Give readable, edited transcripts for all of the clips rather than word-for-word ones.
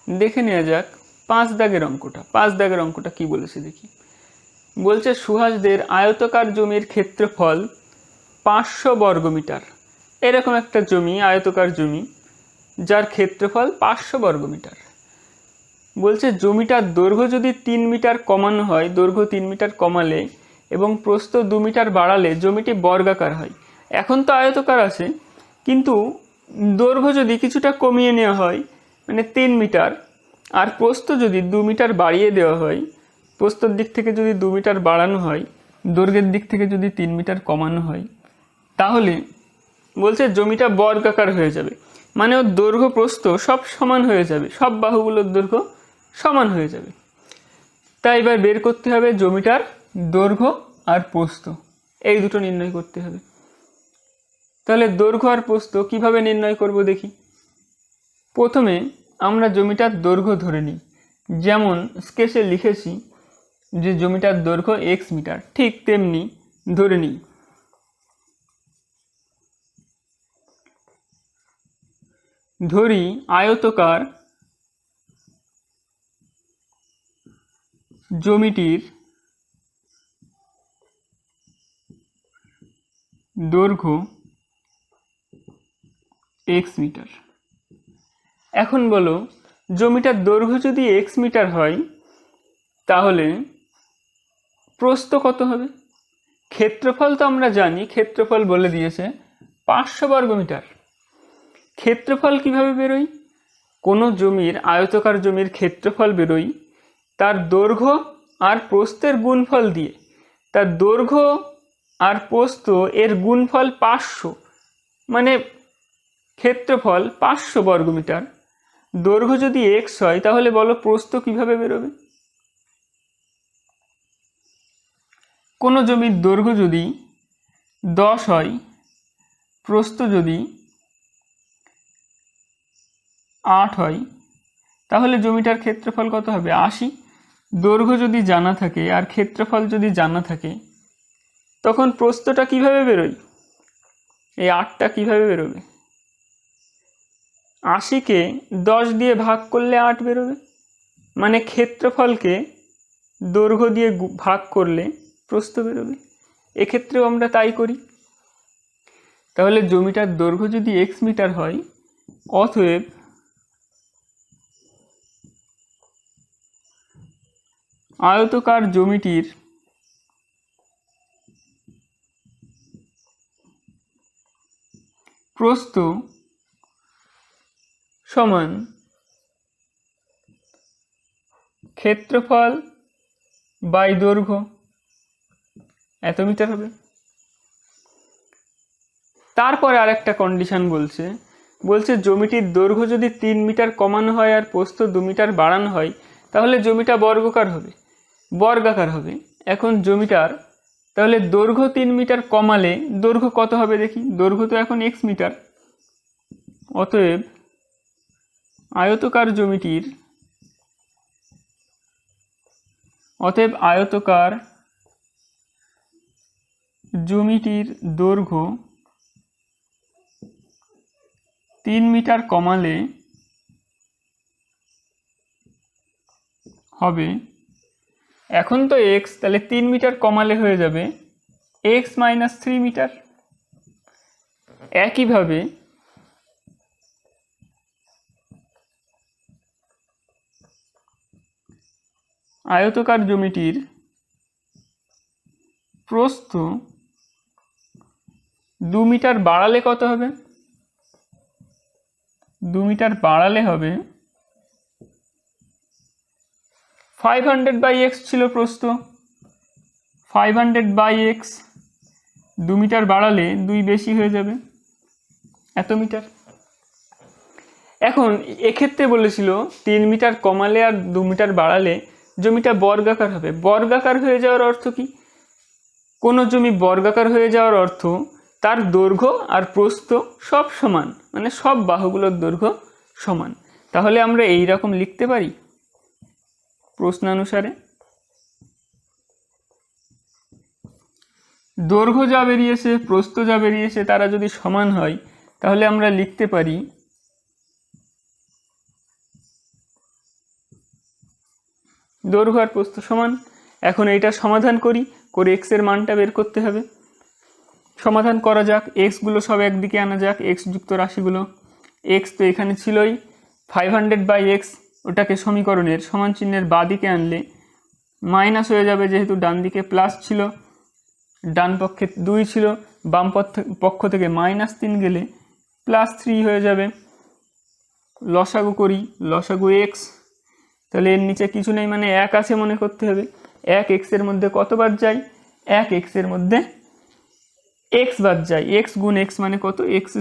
দেখে নেওয়া যাক 5 দাগের অঙ্কটা। 5 দাগের অঙ্কটা কি বলেছে দেখি। বলছে সুহাসদের আয়তকার জমির ক্ষেত্রফল 500 বর্গমিটার। এরকম একটা জমি, আয়তকার জমি, যার ক্ষেত্রফল 500 বর্গমিটার। বলছে জমিটার দৈর্ঘ্য যদি 3 মিটার কমানো হয়, দৈর্ঘ্য 3 মিটার কমালে এবং প্রস্থ 2 মিটার বাড়ালে জমিটি বর্গাকার হয়। এখন তো আয়তকার আছে, কিন্তু দৈর্ঘ্য যদি কিছুটা কমিয়ে নেওয়া হয়, মানে 3 মিটার, আর প্রস্থ যদি 2 মিটার বাড়িয়ে দেওয়া হয়, প্রস্থর দিক থেকে যদি 2 মিটার বাড়ানো হয়, দৈর্ঘ্যের দিক থেকে যদি 3 মিটার কমানো হয়, তাহলে বলছে জমিটা বর্গাকার হয়ে যাবে। মানে ওর দৈর্ঘ্য প্রস্থ সব সমান হয়ে যাবে, সব বাহুগুলোর দৈর্ঘ্য সমান হয়ে যাবে। তাই এবার বের করতে হবে জমিটার দৈর্ঘ্য আর প্রস্থ, এই দুটো নির্ণয় করতে হবে। তাহলে দৈর্ঘ্য আর প্রস্থ কিভাবে নির্ণয় করব দেখি। প্রথমে আমরা জমিটার দৈর্ঘ্য ধরে নিই, যেমন স্কেচে লিখেছি যে জমিটার দৈর্ঘ্য x মিটার, ঠিক তেমনি ধরে নিই। ধরি আয়তকার জমিটির দৈর্ঘ্য x মিটার। এখন বলো, জমিটার দৈর্ঘ্য যদি x মিটার হয়, তাহলে প্রস্থ কত হবে? ক্ষেত্রফল তো আমরা জানি, ক্ষেত্রফল বলে দিয়েছে 500 বর্গমিটার। ক্ষেত্রফল কিভাবে বেরোয়? কোনো জমির, আয়তকার জমির ক্ষেত্রফল বেরোয় তার দৈর্ঘ্য আর প্রস্থের গুণফল দিয়ে। তার দৈর্ঘ্য আর প্রস্থ এর গুণফল 500, মানে ক্ষেত্রফল 500 বর্গমিটার। দৈর্ঘ্য যদি x হয়, তাহলে বলো প্রস্থ কিভাবে বেরোবে? কোনো জমির দৈর্ঘ্য যদি 10 হয়, প্রস্থ যদি 8 হয়, তাহলে জমিটার ক্ষেত্রফল কত হবে? 80। দৈর্ঘ্য যদি জানা থাকে আর ক্ষেত্রফল যদি জানা থাকে, তখন প্রস্থটা কিভাবে বেরোয়? এই 8টা কিভাবে বেরোবে? 80কে 10 দিয়ে ভাগ করলে 8 বেরোবে, মানে ক্ষেত্রফলকে দৈর্ঘ্য দিয়ে ভাগ করলে প্রস্থ বেরোবে। এক্ষেত্রেও আমরা তাই করি। তাহলে জমিটার দৈর্ঘ্য যদি x মিটার হয়, অতএব আয়তকার জমিটির প্রস্থ সমান ক্ষেত্রফল বাই দৈর্ঘ্য, এত মিটার হবে। তারপরে আরেকটা কন্ডিশন বলছে জমিটির দৈর্ঘ্য যদি 3 মিটার কমানো হয় আর প্রস্থ 2 মিটার বাড়ানো হয়, তাহলে জমিটা বর্গাকার হবে। এখন জমিটার তাহলে দৈর্ঘ্য 3 মিটার কমালে দৈর্ঘ্য কত হবে দেখি। দৈর্ঘ্য তো এখন x মিটার, অতএব আয়তকার জমিটির দৈর্ঘ্য 3 মিটার কমালে হবে, এখন তো x, তাহলে 3 মিটার কমালে হয়ে যাবে x - 3 মিটার। একইভাবে আয়তকার জমিটির প্রস্থ 2 মিটার বাড়ালে কত হবে? 2 মিটার বাড়ালে হবে 500/x ছিল প্রস্থ, 500/x, 2 মিটার বাড়ালে 2 বেশি হয়ে যাবে, এত মিটার। এখন এক্ষেত্রে বলেছিল 3 মিটার কমালে আর 2 মিটার বাড়ালে জমিটা বর্গাকার হবে। বর্গাকার হয়ে যাওয়ার অর্থ কি? কোনো জমি বর্গাকার হয়ে যাওয়ার অর্থ তার দৈর্ঘ্য আর প্রস্থ সব সমান, মানে সব বাহুগুলোর দৈর্ঘ্য সমান। তাহলে আমরা এই রকম লিখতে পারি প্রশ্নানুসারে, দৈর্ঘ্য যা বেরিয়েছে প্রস্থ যা বেরিয়েছে তারা যদি সমান হয়, তাহলে আমরা লিখতে পারি দৈর্ঘ্য আর প্রস্থ সমান। এখন এইটা সমাধান করি, করে এক্স এর মানটা বের করতে হবে। সমাধান করা যাক, এক্সগুলো সব একদিকে আনা যাক, এক্স যুক্ত রাশিগুলো। এক্স তো এখানে ছিলই, 500/x, ওটাকে সমীকরণের সমান চিহ্নের বাঁ দিকে আনলে মাইনাস হয়ে যাবে, যেহেতু ডান দিকে প্লাস ছিল, ডান পক্ষে 2 ছিল, বাম পক্ষ থেকে -3 গেলে +3 হয়ে যাবে। লসাগু করি, লসাগু এক্স, তাহলে এর নিচে কিছু নেই মানে 1 আছে মনে করতে হবে। 1 এক্সের মধ্যে কতবার যায়? 1 এক্সের মধ্যে এক্স বাদ যায়, এক্স গুণ এক্স মানে কত? x²।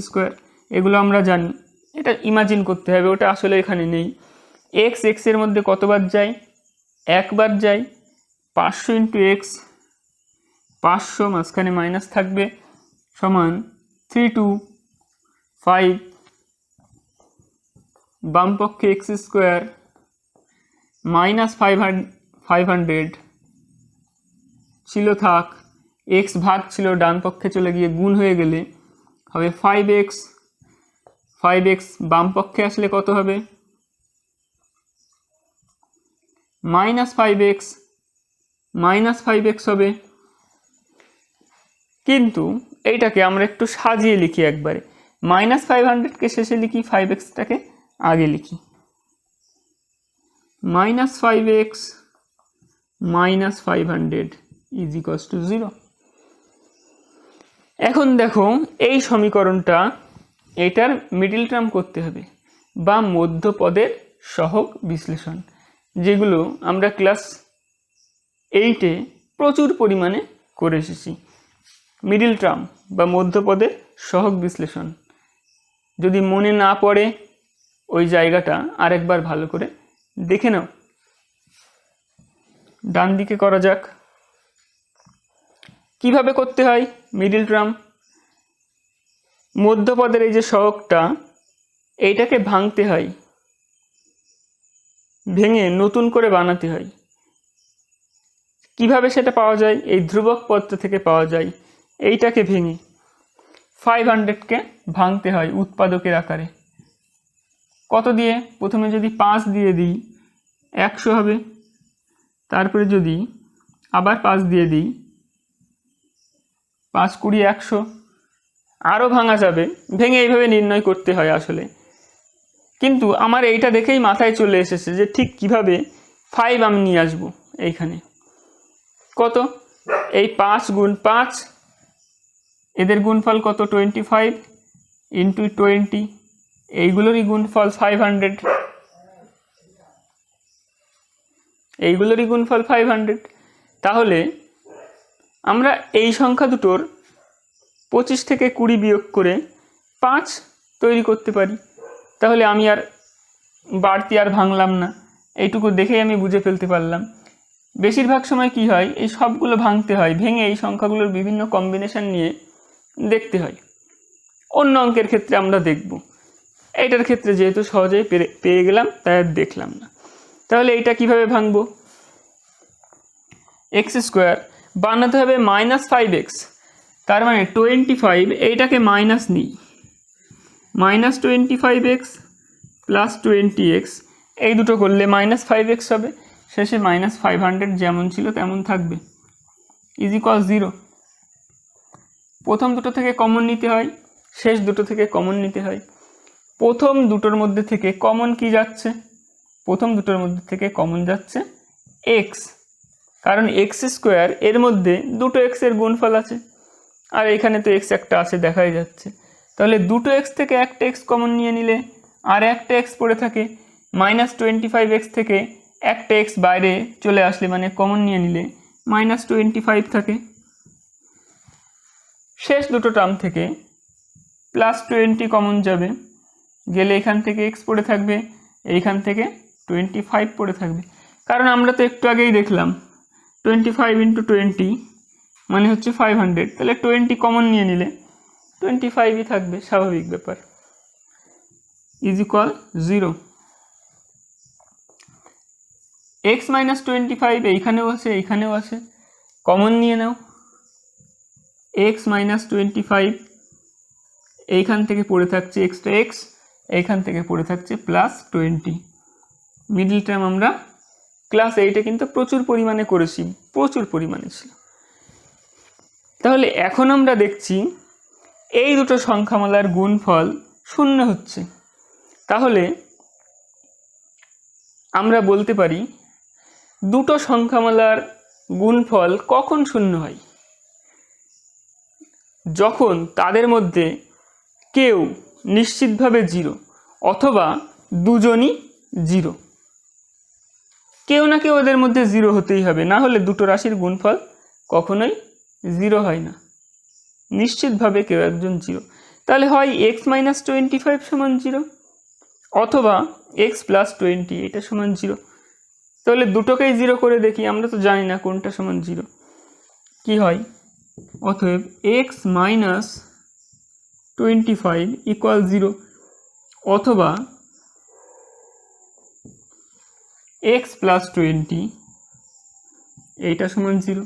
এগুলো আমরা জানি, এটা ইমাজিন করতে হবে, ওটা আসলে এখানে নেই। এক্স এক্সের মধ্যে কতবার যায়? 1 বার যায়। 500 × x, 500 মাঝখানে মাইনাস থাকবে, সমান 3 2 5, বাম পক্ষে x² -500 ছিল থাক, x ভাগ ছিল, ডান পক্ষে চলে গিয়ে গুণ হয়ে গেলে হবে 5x। 5x বাম পক্ষে আসলে কত হবে? -5x, -5x হবে। কিন্তু এইটাকে আমরা একটু সাজিয়ে লিখি একবারে, -500কে শেষে লিখি, 5xটাকে আগে লিখি। -5x -500 = 0। এখন দেখো এই সমীকরণটা, এটার মিডল টার্ম করতে হবে বা মধ্যপদের সহগ বিশ্লেষণ, যেগুলো আমরা ক্লাস 8-এ প্রচুর পরিমাণে করে এসেছি। মিডল টার্ম বা মধ্যপদের সহগ বিশ্লেষণ যদি মনে না পড়ে, ওই জায়গাটা আরেকবার ভালো করে দেখে নাও। ডান দিকে করা যাক, কিভাবে করতে হয় মিডল টার্ম। মধ্যপদের এই যে সহগটা, এইটাকে ভাঙতে হয়, ভেঙে নতুন করে বানাতে হয়। কিভাবে সেটা পাওয়া যায়? এই ধ্রুবক পদটা থেকে পাওয়া যায়। এইটাকে ভেঙে 500কে ভাঙতে হয় উৎপাদকের আকারে। কত দিয়ে? প্রথমে যদি 5 দিয়ে দিই 100 হবে, তারপরে যদি আবার 5 দিয়ে দিই 5 20 100, আরও ভাঙা যাবে, ভেঙে এইভাবে নির্ণয় করতে হয় আসলে। কিন্তু আমার এইটা দেখেই মাথায় চলে এসেছে যে ঠিক কিভাবে 5 আমি নিয়ে আসবো এইখানে। কত? এই 5 × 5, এদের গুণফল কত? 25 × 20, এইগুলোরই গুণফল 500, এইগুলোরই গুণফল 500। তাহলে আমরা এই সংখ্যা দুটোর 25 থেকে 20 বিয়োগ করে 5 তৈরি করতে পারি। তাহলে আমি আর বাড়তি আর ভাঙলাম না, এইটুকু দেখেই আমি বুঝে ফেলতে পারলাম। বেশিরভাগ সময় কি হয়, এই সবগুলো ভাঙতে হয়, ভেঙে এই সংখ্যাগুলোর বিভিন্ন কম্বিনেশন নিয়ে দেখতে হয়। অন্য অঙ্কের ক্ষেত্রে আমরা দেখব, এইটার ক্ষেত্রে যেহেতু সহজেই পেয়ে গেলাম তাই আর দেখলাম না। তাহলে এইটা কিভাবে ভাঙবো? x² বানাতে হবে -5x, তার মানে 25, এইটাকে মাইনাস নিই, -25x + 20x, এই দুটো করলে -5x হবে, শেষে -500 যেমন ছিল তেমন থাকবে, = 0। প্রথম দুটো থেকে কমন নিতে হয়, শেষ দুটো থেকে কমন নিতে হয়। প্রথম দুটোর মধ্যে থেকে কমন কি যাচ্ছে? প্রথম দুটোর মধ্যে থেকে কমন যাচ্ছে x, কারণ x² এর মধ্যে দুটো x এর গুণফল আছে, আর এখানে তো x একটা আছে দেখাই যাচ্ছে। তাহলে দুটো x থেকে একটা x কমন নিয়ে নিলে আর একটা x পড়ে থাকে, -25x থেকে একটা x বাইরে চলে আসলে মানে কমন নিয়ে নিলে -25 থাকে। শেষ দুটো টার্ম থেকে +20 কমন যাবে, গেলে এখান থেকে x পড়ে থাকবে, এইখান থেকে 25 পড়ে থাকবে। কারণ আমরা তো একটু আগেই দেখলাম 25 × 20 মানে হচ্ছে 500, তাহলে 20 কমন নিয়ে নিলে 25ই থাকবে, স্বাভাবিক ব্যাপার, = 0। x - 25 এইখানেও আছে, এইখানেও আছে, কমন নিয়ে নাও। x - 25, এইখান থেকে পড়ে থাকছে এক্সট্রা x, এইখান থেকে পড়ে থাকছে +20, মিডল টার্ম আমরা ক্লাস 8-এ কিন্তু প্রচুর পরিমাণে করেছি, প্রচুর পরিমাণে ছিল। তাহলে এখন আমরা দেখছি এই দুটো সংখ্যামালার গুণফল শূন্য হচ্ছে। তাহলে আমরা বলতে পারি দুটো সংখ্যামালার গুণফল কখন শূন্য হয়? যখন তাদের মধ্যে কেউ নিশ্চিতভাবে 0 অথবা দুজনই 0। কেউ না কেউ ওদের মধ্যে 0 হতেই হবে, না হলে দুটো রাশির গুণফল কখনোই 0 হয় না। নিশ্চিতভাবে কেউ একজন 0। তাহলে হয় x - 25 সমান 0 অথবা x + 20 এটা সমান 0। তাহলে দুটোকেই 0 করে দেখি, আমরা তো জানি না কোনটা সমান 0। কি হয়? অতএব x - 25 = 0 অথবা x + 20 এইটা সমান 0।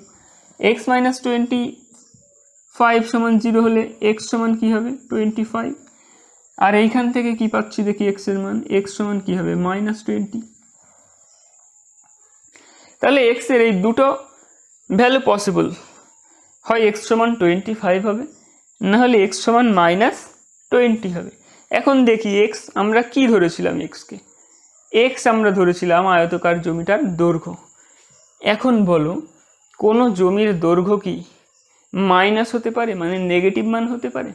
x - 25 সমান 0 হলে x সমান কি হবে? 25। আর এইখান থেকে কি পাচ্ছি দেখি x এর মান, x সমান কি হবে? -20। তাহলে x এর এই দুটো ভ্যালু পসিবল, হয় x সমান 25 হবে, না হলে x সমান -20 হবে। এখন দেখি x আমরা কি ধরেছিলাম? x আমরা ধরেছিলাম আয়তকার জমিটার দৈর্ঘ্য। এখন বলো কোনো জমির দৈর্ঘ্য কি মাইনাস হতে পারে, মানে নেগেটিভ মান হতে পারে?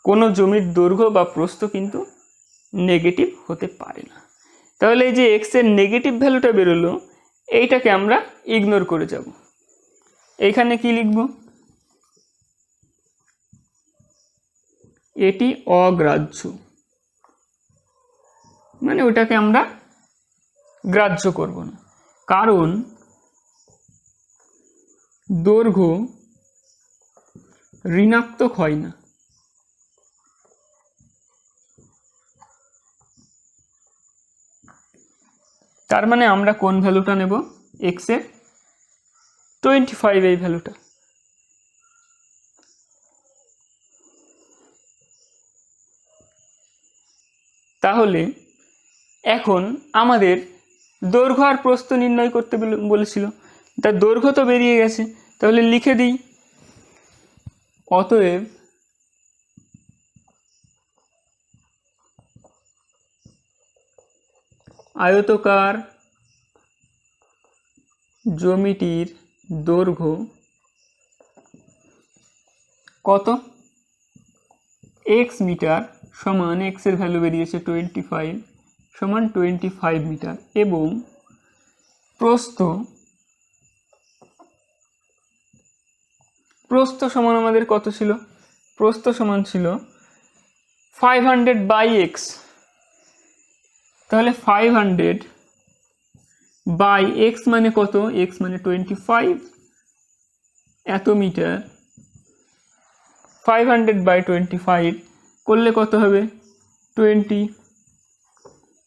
কোনো জমির দৈর্ঘ্য বা প্রস্থ কিন্তু নেগেটিভ হতে পারে না। তাহলে এই যে x এর নেগেটিভ ভ্যালুটা বেরোলো, এইটাকে আমরা ইগনোর করে যাব। এইখানে কি লিখব? এটি অগ্রাহ্য, মানে ওটাকে আমরা গ্রাহ্য করব না, কারণ দৈর্ঘ্য ঋণাত্মক হয় না। তার মানে আমরা কোন ভ্যালুটা নেব? x এর 25 এই ভ্যালুটা। তাহলে এখন আমাদের দৈর্ঘ্য আর প্রস্থ নির্ণয় করতে বলেছিল, তার দৈর্ঘ্য তো বেরিয়ে গেছে, তাহলে লিখে দিই। অতএব আয়তকার জমিটির দৈর্ঘ্য কত? x মিটার সমান, x এর ভ্যালু বেরিয়েছে 25 সমান 25 মিটার, এবং প্রস্থ সমান আমাদের কত ছিল? প্রস্থ সমান ছিল 500/x। তাহলে 500/x মানে কত? x মানে 25 এত মিটার, 500/25 করলে কত হবে? 20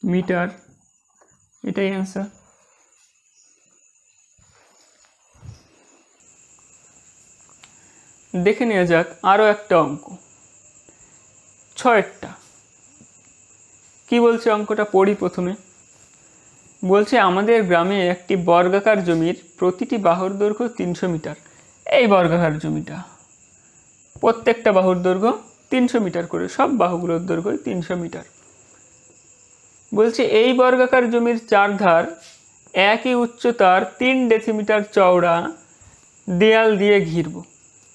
মিটার। এটাই অ্যান্সার। দেখে নেওয়া যাক আরও একটা অঙ্ক, 6টা। কি বলছে অঙ্কটা? পড়ি প্রথমে। বলছে আমাদের গ্রামে একটি বর্গাকার জমির প্রতিটি বাহুর দৈর্ঘ্য 300 মিটার। এই বর্গাকার জমিটা প্রত্যেকটা বাহুর দৈর্ঘ্য 300 মিটার করে, সব বাহুগুলোর দৈর্ঘ্য 300 মিটার। বলছে এই বর্গাকার জমির চারধার একই উচ্চতার 3 ডেসিমিটার চওড়া দেয়াল দিয়ে ঘিরব।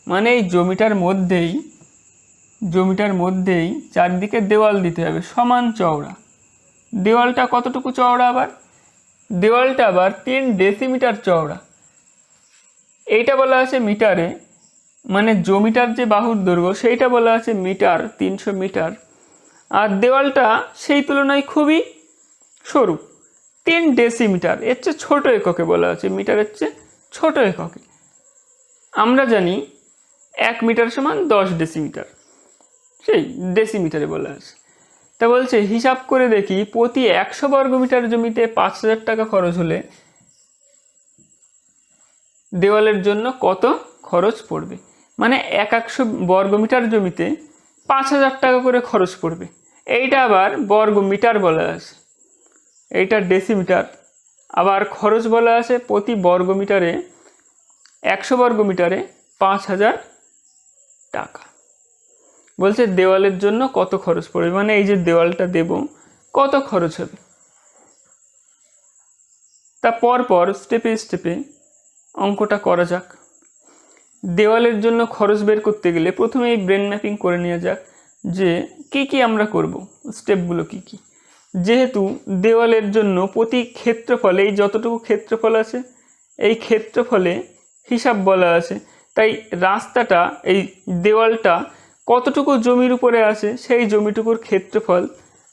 মানে এই জমিটার মধ্যেই চারদিকে দেওয়াল দিতে হবে সমান চওড়া। দেওয়ালটা কতটুকু চওড়া? আবার দেওয়ালটা আবার 3 ডেসিমিটার চওড়া। এইটা বলা আছে মিটারে, মানে জমিটার যে বাহুর দৈর্ঘ্য সেইটা বলা আছে মিটার, 300 মিটার। আর দেওয়ালটা সেই তুলনায় খুবই সরু, 3 ডেসিমিটার, এর চেয়ে ছোট এককে বলা আছে, মিটারের চেয়ে ছোট এককে। আমরা জানি 1 মিটার সমান 10 ডেসিমিটার, সেই ডেসিমিটারে বলা আছে। তা বলছে হিসাব করে দেখি প্রতি 100 বর্গমিটার জমিতে 5000 টাকা খরচ হলে দেওয়ালের জন্য কত খরচ পড়বে। মানে 100 বর্গমিটার জমিতে 5000 টাকা করে খরচ পড়বে। এইটা আবার বর্গমিটার বলা আছে, এইটা ডেসিমিটার। আবার খরচ বলা আছে প্রতি বর্গমিটারে 100 বর্গমিটারে 5000 টাকা। বলছে দেওয়ালের জন্য কত খরচ পড়বে, মানে এই যে দেওয়ালটা দেব কত খরচ হবে। তা পরপর স্টেপে স্টেপে অঙ্কটা করা যাক। দেওয়ালের জন্য খরচ বের করতে গেলে প্রথমেই ব্রেন ম্যাপিং করে নেওয়া যাক যে কি কি আমরা করব, স্টেপগুলো কি কি। যেহেতু দেওয়ালের জন্য প্রতি ক্ষেত্রফলে এই যতটুকু ক্ষেত্রফল আছে এই ক্ষেত্রফলে হিসাব বলা আছে, তাই রাস্তাটা এই দেওয়ালটা কতটুকু জমির উপরে আছে সেই জমিটুকুর ক্ষেত্রফল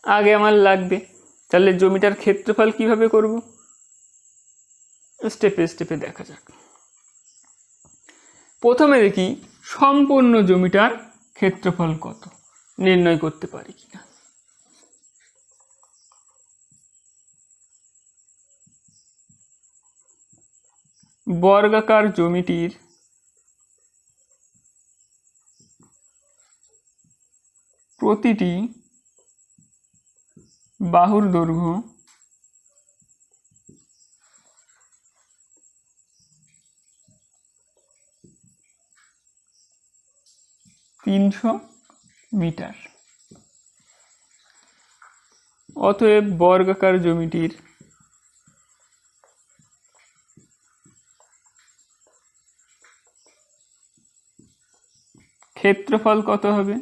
আগে আমার লাগবে। তাহলে জমিটার ক্ষেত্রফল কিভাবে করব, স্টেপে স্টেপে দেখা যাক। প্রথমে দেখি সম্পূর্ণ জমিটার ক্ষেত্রফল কত নির্ণয় করতে পারি কিনা। বর্গাকার জমিটির প্রতিটি বাহুর দৈর্ঘ্য 300 মিটার। অতএব বর্গাকার জমিটির ক্ষেত্রফল কত হবে।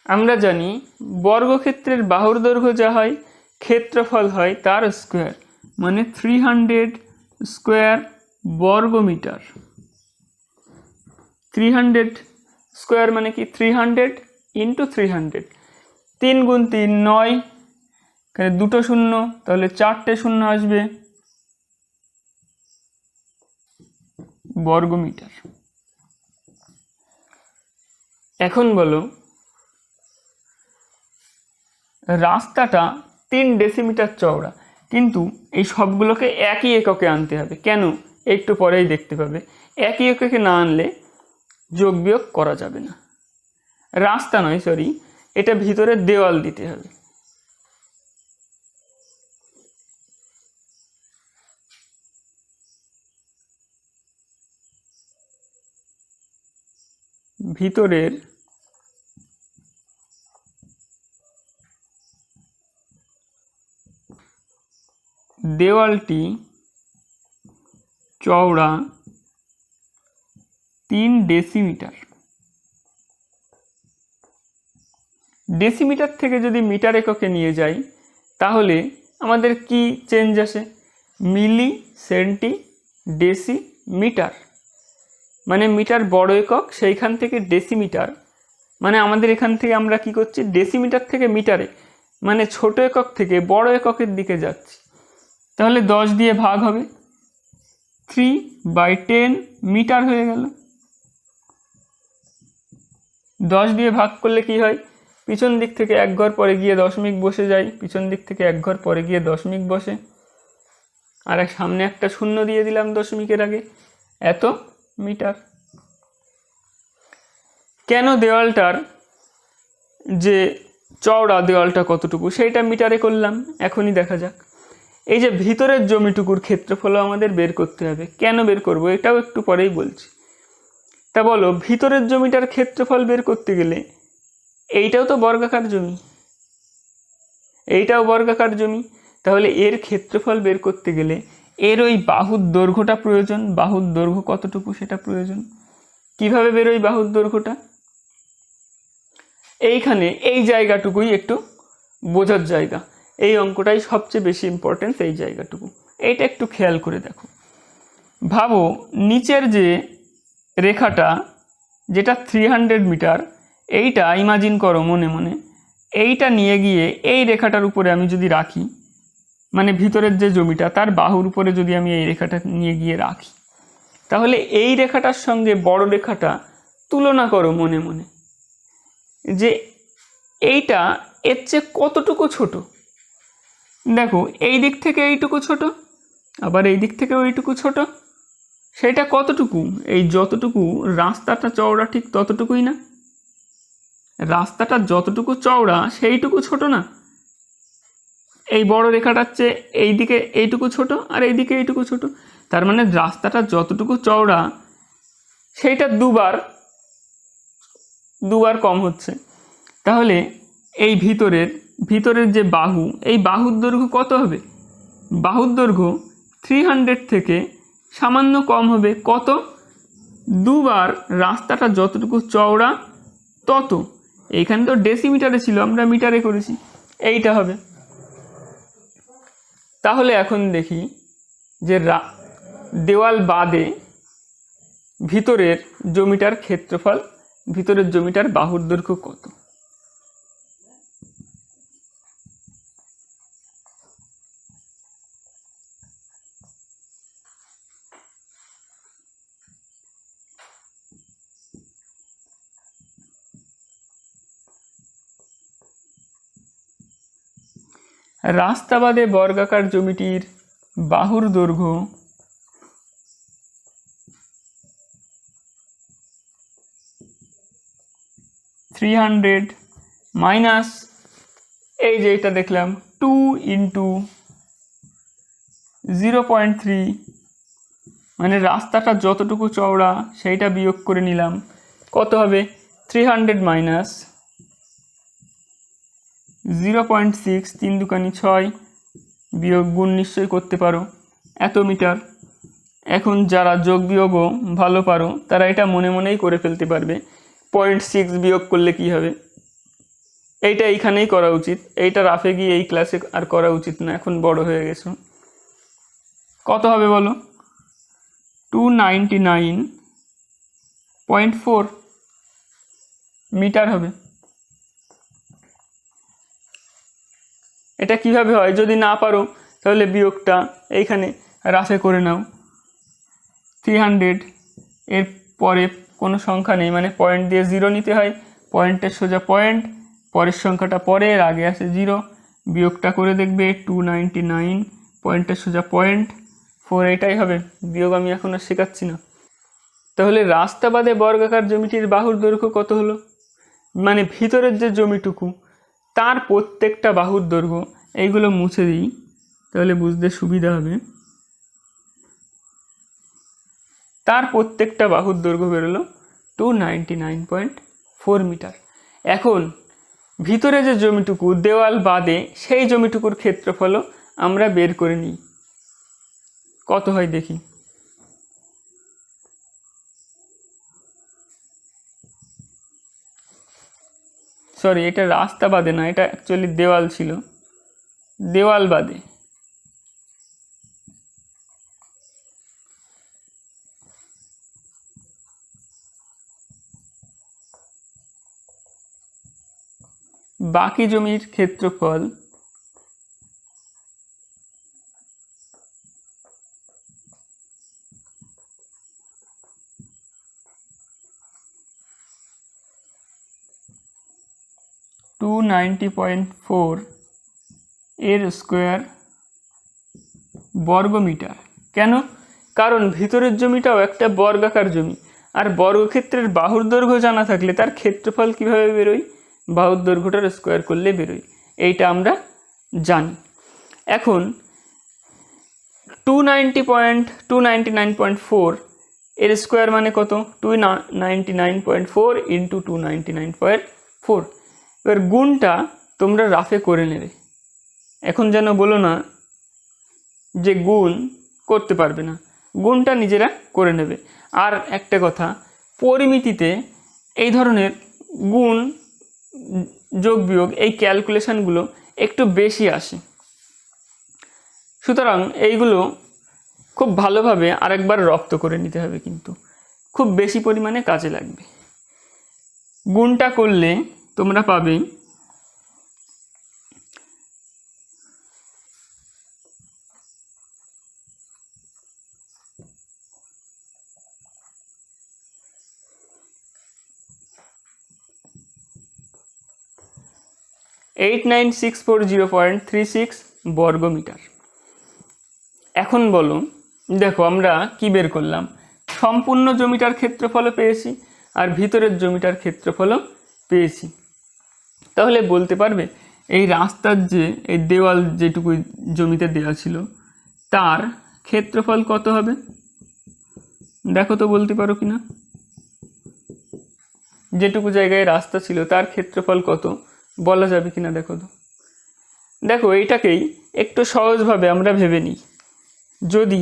আমরা জানি বর্গক্ষেত্রের বাহুর দৈর্ঘ্য যা হয় ক্ষেত্রফল হয় তার স্কোয়ার, মানে 300 স্কোয়ার বর্গমিটার। 300 স্কোয়ার মানে কি 300 ইন্টু 300, 3 গুণ 3 9, এখানে দুটো শূন্য তাহলে 4টে শূন্য আসবে, বর্গমিটার। এখন বলো রাস্তাটা 3 ডেসিমিটার চওড়া, কিন্তু এই সবগুলোকে একই এককে আনতে হবে। কেন একটু পরেই দেখতে পাবে। একই এককে না আনলে যোগ বিয়োগ করা যাবে না। রাস্তা নয়, সরি, এটা ভিতরে দেওয়াল দিতে হবে। ভিতরের দেওয়ালটি চওড়া 3 ডেসিমিটার। ডেসিমিটার থেকে যদি মিটার এককে নিয়ে যাই তাহলে আমাদের কি চেঞ্জ আসে, মিলি সেন্টি ডেসি মিটার, মানে মিটার বড় একক, সেইখান থেকে ডেসিমিটার, মানে আমাদের এখান থেকে আমরা কি করছি ডেসিমিটার থেকে মিটারে, মানে ছোট একক থেকে বড় এককের দিকে যাচ্ছি। তাহলে 10 দিয়ে ভাগ হবে, 3/10 মিটার হয়ে গেল। 10 দিয়ে ভাগ করলে কি হয়, পিছন দিক থেকে এক ঘর পরে গিয়ে দশমিক বসে যায়, পিছন দিক থেকে এক ঘর পরে গিয়ে দশমিক বসে, আর এক সামনে একটা শূন্য দিয়ে দিলাম দশমিকের আগে, এত মিটার। কেন দেওয়ালটার যে চওড়া দেওয়ালটা কতটুকু সেইটা মিটারে করলাম, এখনই দেখা যাক। এই যে ভিতরের জমিটুকুর ক্ষেত্রফল আমাদের বের করতে হবে। কেন বের করব এটাও একটু পরেই বলছি। তা বলো ভিতরের জমিটার ক্ষেত্রফল বের করতে গেলে এইটাও তো বর্গাকার জমি, এইটাও বর্গাকার জমি, তাহলে এর ক্ষেত্রফল বের করতে গেলে এর ওই বাহুর দৈর্ঘ্যটা প্রয়োজন। বাহুর দৈর্ঘ্য কতটুকু সেটা প্রয়োজন। কিভাবে বেরোয় বাহুর দৈর্ঘ্যটা, এইখানে এই জায়গাটুকুই একটু বোঝার জায়গা, এই অঙ্কটাই সবচেয়ে বেশি ইম্পর্টেন্স, এই জায়গাটুকু। এইটা একটু খেয়াল করে দেখো। ভাবো নিচের যে রেখাটা যেটা 300 মিটার, এইটা ইমাজিন করো মনে মনে, এইটা নিয়ে গিয়ে এই রেখাটার উপরে আমি যদি রাখি, মানে ভিতরের যে জমিটা তার বাহুর উপরে যদি আমি এই রেখাটা নিয়ে গিয়ে রাখি, তাহলে এই রেখাটার সঙ্গে বড় রেখাটা তুলনা করো মনে মনে, যে এইটা এর চেয়ে কতটুকু ছোট। দেখো এই দিক থেকে এইটুকু ছোট, আবার এই দিক থেকে ওইটুকু ছোট, সেটা কতটুকু, এই যতটুকু রাস্তাটা চওড়া ঠিক ততটুকুই না, রাস্তাটা যতটুকু চওড়া সেইটুকু ছোট না। এই বড় রেখাটার চেয়ে এইদিকে এইটুকু ছোট আর এইদিকে এইটুকু ছোট, তার মানে রাস্তাটা যতটুকু চওড়া সেইটা দুবার কম হচ্ছে। তাহলে এই ভিতরের যে বাহু, এই বাহুর দৈর্ঘ্য কত হবে? বাহুর দৈর্ঘ্য 300 থেকে সামান্য কম হবে। কত? দুবার রাস্তাটা যতটুকু চওড়া তত। এইখানে তো ডেসিমিটারে ছিল, আমরা মিটারে করেছি, এইটা হবে। তাহলে এখন দেখি যে দেওয়াল বাদে ভিতরের জমিটার ক্ষেত্রফল, ভিতরের জমিটার বাহুর দৈর্ঘ্য কত। রাস্তা বাদে বর্গাকার জমিটির বাহুর দৈর্ঘ্য 300 মাইনাস এই যে এটা দেখলাম 2 ইন্টু 0.3, মানে রাস্তাটা যতটুকু চওড়া সেইটা বিয়োগ করে নিলাম। কত হবে? 300 মাইনাস 0.6, 3 দুকানি 6, বিয়োগ গুণ নিশ্চয়ই করতে পারো, এত মিটার। এখন যারা যোগ বিয়োগও ভালো পারো তারা এটা মনে মনেই করে ফেলতে পারবে 0.6 বিয়োগ করলে কি হবে। এইটা এইখানেই করা উচিত, এইটা রাফে গিয়ে এই ক্লাসে আর করা উচিত না, এখন বড় হয়ে গেছো। কত হবে বলো? 299.4 মিটার হবে। এটা কিভাবে হয়? যদি না পারো তাহলে বিয়োগটা এইখানে রাফে করে নাও। 300 এর পরে কোনো সংখ্যা নেই, মানে পয়েন্ট দিয়ে 0 নিতে হয়, পয়েন্টের সোজা পয়েন্ট, পরের সংখ্যাটা পরে, এর আগে আছে 0, বিয়োগটা করে দেখবে 299, পয়েন্টের সোজা পয়েন্ট 4, এটাই হবে। বিয়োগ আমি এখন আর শেখাচ্ছি না। তাহলে রাস্তা বাদে বর্গাকার জমিটির বাহুর দৈর্ঘ্য কত হলো? মানে ভিতরের যে জমিটুকু তার প্রত্যেকটা বাহুর দৈর্ঘ্য। এইগুলো মুছে দিই তাহলে বুঝতে সুবিধা হবে। তার প্রত্যেকটা বাহুর দৈর্ঘ্য বেরোলো 299.4 মিটার। এখন ভিতরে যে জমিটুকু দেওয়াল বাদে সেই জমিটুকুর ক্ষেত্রফলও আমরা বের করে নিই, কত হয় দেখি। সরি, এটা রাস্তা বাদে না, এটা অ্যাকচুয়ালি দেওয়াল ছিল, দেওয়াল বাদে। বাকি জমির ক্ষেত্রফল (290.4) এর স্কোয়ার বর্গমিটার। কেন? কারণ ভিতরের জমিটাও একটা বর্গাকার জমি, আর বর্গক্ষেত্রের বাহুর দৈর্ঘ্য জানা থাকলে তার ক্ষেত্রফল কিভাবে বেরোয়? বাহুর দৈর্ঘ্যটার স্কোয়ার করলে বেরোয়, এইটা আমরা জানি। এখন 299.4 এর স্কোয়ার মানে কত? 299.4 ইন্টু 299.4। এবার গুণটা তোমরা রাফে করে নেবে, এখন যেন বলো না যে গুণ করতে পারবে না, গুণটা নিজেরা করে নেবে। আর একটা কথা, পরিমিতিতে এই ধরনের গুণ যোগ বিয়োগ এই ক্যালকুলেশনগুলো একটু বেশি আসে, সুতরাং এইগুলো খুব ভালোভাবে আরেকবার রপ্ত করে নিতে হবে, কিন্তু খুব বেশি পরিমাণে কাজে লাগবে। গুণটা করলে তোমরা পাবে 89,640.36 বর্গমিটার। এখন বলো, দেখো আমরা কি বের করলাম? সম্পূর্ণ জমিটার ক্ষেত্রফলও পেয়েছি আর ভিতরের জমিটার ক্ষেত্রফলও পেয়েছি। তাহলে বলতে পারবে এই রাস্তার যে এই দেওয়াল যেটুকু জমিতে দেওয়া ছিল তার ক্ষেত্রফল কত হবে দেখো তো, বলতে পারো কিনা? যেটুকু জায়গায় রাস্তা ছিল তার ক্ষেত্রফল কত বলা যাবে কিনা দেখো তো। দেখো এইটাকেই একটু সহজভাবে আমরা ভেবে নিই। যদি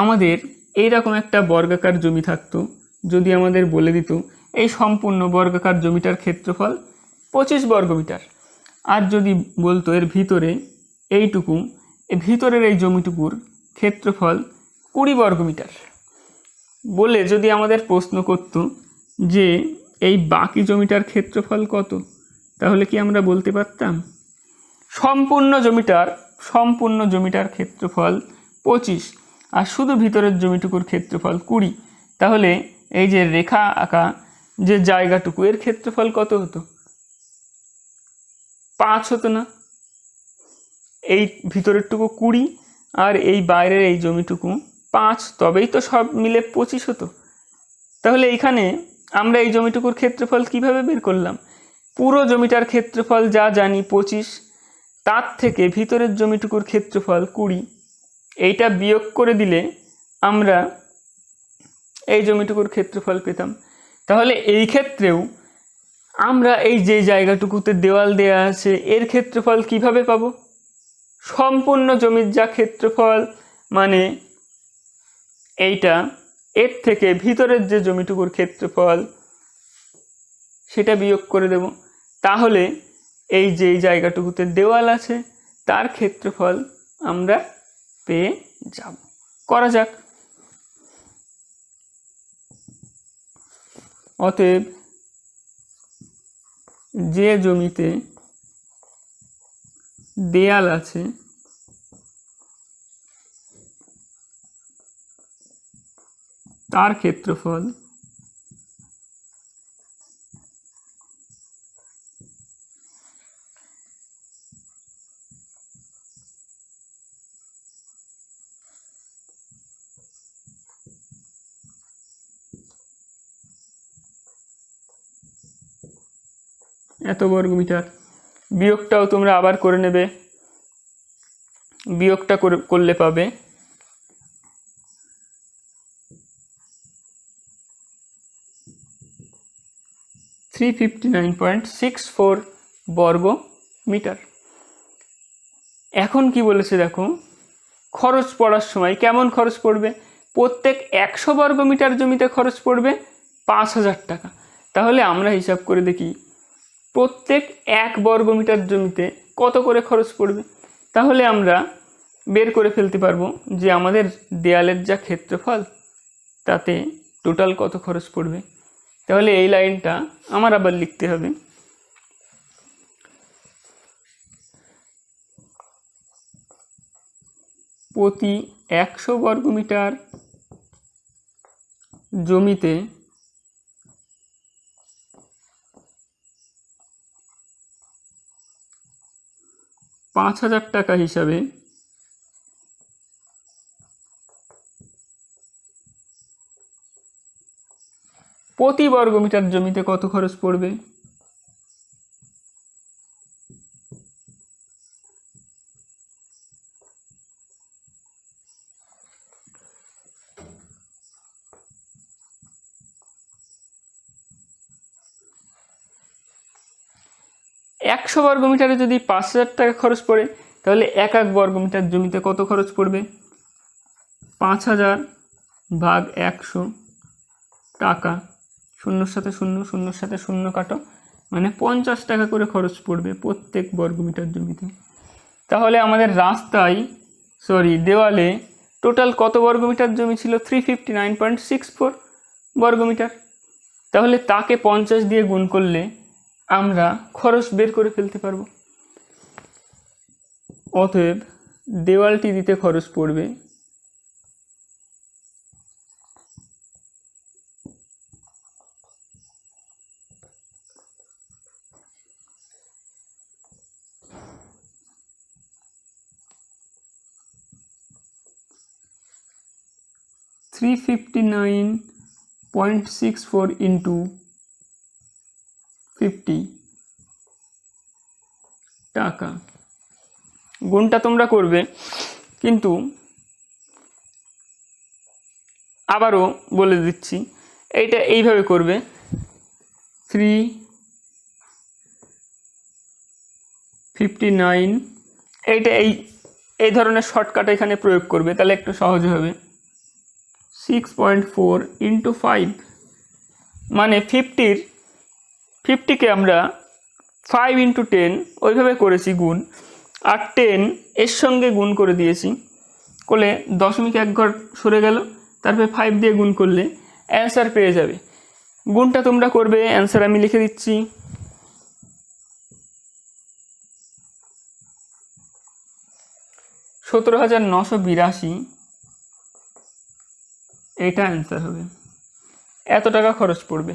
আমাদের এইরকম একটা বর্গাকার জমি থাকতো, যদি আমাদের বলে দিত এই সম্পূর্ণ বর্গাকার জমিটার ক্ষেত্রফল 25 বর্গমিটার, আর যদি বলতো এর ভিতরে এইটুকু, ভিতরের এই জমিটুকুর ক্ষেত্রফল 20 বর্গমিটার বলে যদি আমাদের প্রশ্ন করত যে এই বাকি জমিটার ক্ষেত্রফল কত, তাহলে কি আমরা বলতে পারতাম সম্পূর্ণ জমিটার ক্ষেত্রফল 25 আর শুধু ভিতরের জমিটুকুর ক্ষেত্রফল 20? তাহলে এই যে রেখা আঁকা যে জায়গাটুকু এর ক্ষেত্রফল কত হতো? 5 হতো না? এই ভিতরেরটুকু 20 আর এই বাইরের এই জমিটুকু 5, তবেই তো সব মিলে 25 হতো। তাহলে এইখানে আমরা এই জমিটুকুর ক্ষেত্রফল কিভাবে বের করলাম? পুরো জমিটার ক্ষেত্রফল যা জানি 25, তার থেকে ভিতরের জমিটুকুর ক্ষেত্রফল 20, এইটা বিয়োগ করে দিলে আমরা এই জমিটুকুর ক্ষেত্রফল পেতাম। তাহলে এই ক্ষেত্রেও আমরা এই যে জায়গাটুকুতে দেওয়াল দেয়া আছে এর ক্ষেত্রফল কিভাবে পাবো? সম্পূর্ণ জমির যা ক্ষেত্রফল মানে এইটা, এর থেকে ভিতরের যে জমিটুকুর ক্ষেত্রফল সেটা বিয়োগ করে দেব। তাহলে এই যে জায়গাটুকুতে দেওয়াল আছে তার ক্ষেত্রফল আমরা পেয়ে যাব। করা যাক। অতএব যে জমিতে দেয়াল আছে তার ক্ষেত্রফল এত বর্গমিটার। বিয়োগটাও তোমরা আবার করে নেবে, বিয়োগটা করলে পাবে 359.64 বর্গ মিটার। এখন কি বলেছে দেখো, খরচ পড়ার সময় কেমন খরচ পড়বে? প্রত্যেক 100 বর্গমিটার জমিতে খরচ পড়বে 5000 টাকা। তাহলে আমরা হিসাব করে দেখি প্রত্যেক 1 বর্গমিটার জমিতে কত করে খরচ পড়বে। তাহলে আমরা বের করে ফেলতে পারবো যে আমাদের দেয়ালের যা ক্ষেত্রফল তাতে টোটাল কত খরচ পড়বে। তাহলে এই লাইনটা আমার আবার লিখতে হবে, প্রতি 100 বর্গমিটার জমিতে $5000 টাকা হিসাবে প্রতি বর্গমিটার জমিতে কত খরচ পড়বে? একশো বর্গমিটারে যদি 5000 টাকা খরচ পড়ে তাহলে এক বর্গমিটার জমিতে কত খরচ পড়বে? 5000 ভাগ 100 টাকা, শূন্যর সাথে শূন্য, শূন্যর সাথে শূন্য কাটো, মানে 50 টাকা করে খরচ পড়বে প্রত্যেক বর্গমিটার জমিতে। তাহলে আমাদের দেওয়ালে টোটাল কত বর্গমিটার জমি ছিল? 359.64 বর্গমিটার। তাহলে তাকে 50 দিয়ে গুণ করলে আমরা খরচ বের করে ফেলতে পারবো। অতএব দেওয়ালটি দিতে খরচ পড়বে $359.64 into 50 টাকা। গুণটা তোমরা করবে, কিন্তু আবারও বলে দিচ্ছি, এইটা এইভাবে করবে, 359, এইটা এই ধরনের শর্টকাট এখানে প্রয়োগ করবে, তাহলে একটু সহজ হবে। 6.4 × 5 মানে 50কে আমরা 5 × 10 ওইভাবে করেছি গুণ, আর 10 এর সঙ্গে গুণ করে দিয়েছি, করলে দশমিক এক ঘর সরে গেল, তারপরে 5 দিয়ে গুণ করলে অ্যান্সার পেয়ে যাবে। গুণটা তোমরা করবে, অ্যান্সার আমি লিখে দিচ্ছি। 17,982, এটা অ্যান্সার হবে। এত টাকা খরচ পড়বে।